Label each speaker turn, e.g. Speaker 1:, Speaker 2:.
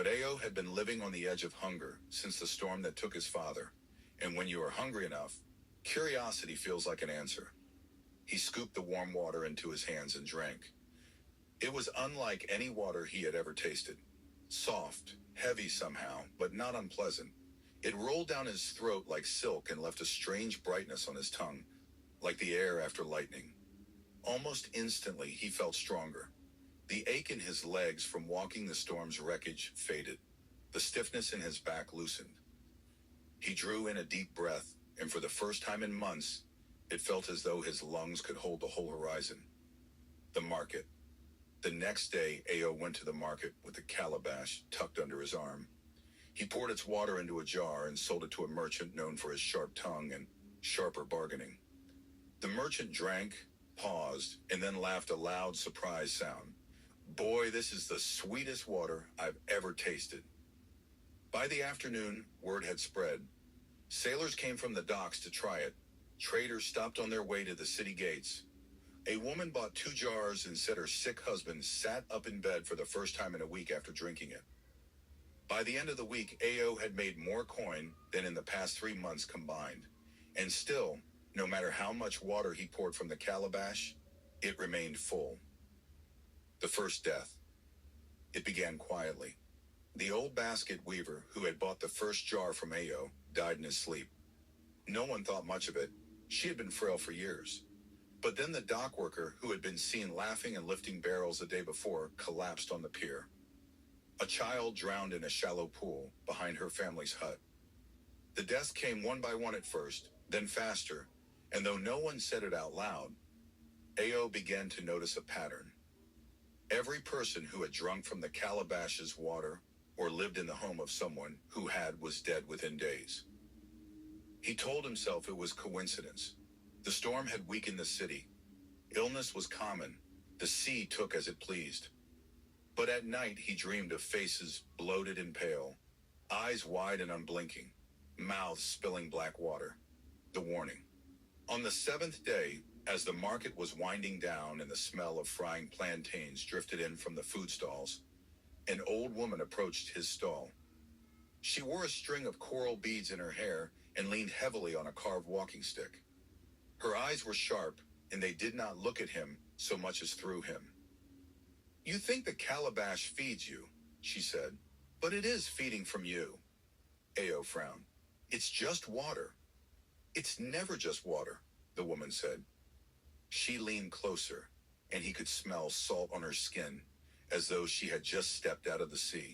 Speaker 1: But Ao had been living on the edge of hunger since the storm that took his father, and when you are hungry enough, curiosity feels like an answer. He scooped the warm water into his hands and drank. It was unlike any water he had ever tasted. Soft, heavy somehow, but not unpleasant. It rolled down his throat like silk and left a strange brightness on his tongue, like the air after lightning. Almost instantly, he felt stronger. The ache in his legs from walking the storm's wreckage faded. The stiffness in his back loosened. He drew in a deep breath, and for the first time in months, it felt as though his lungs could hold the whole horizon. The market. The next day, Ao went to the market with a calabash tucked under his arm. He poured its water into a jar and sold it to a merchant known for his sharp tongue and sharper bargaining. The merchant drank, paused, and then laughed a loud surprise sound. Boy, this is the sweetest water I've ever tasted. By the afternoon, word had spread. Sailors came from the docks to try it. Traders stopped on their way to the city gates. A woman bought 2 jars and said her sick husband sat up in bed for the first time in a week after drinking it. By the end of the week, Ao had made more coin than in the past 3 months combined. And still, no matter how much water he poured from the calabash, it remained full. The first death. It began quietly. The old basket weaver who had bought the first jar from Ao died in his sleep. No one thought much of it. She had been frail for years. But then the dock worker who had been seen laughing and lifting barrels the day before collapsed on the pier. A child drowned in a shallow pool behind her family's hut. The deaths came one by one at first, then faster, and though no one said it out loud, Ao began to notice a pattern. Every person who had drunk from the calabash's water or lived in the home of someone who had was dead within days. He told himself it was coincidence. The storm had weakened the city. Illness was common. The sea took as it pleased. But at night he dreamed of faces bloated and pale, eyes wide and unblinking, mouths spilling black water. The warning. On the 7th day, as the market was winding down and the smell of frying plantains drifted in from the food stalls, an old woman approached his stall. She wore a string of coral beads in her hair and leaned heavily on a carved walking stick. Her eyes were sharp, and they did not look at him so much as through him. You think the calabash feeds you, she said, but it is feeding from you. Ao frowned. It's just water. It's never just water, the woman said. She leaned closer, and he could smell salt on her skin, as though she had just stepped out of the sea.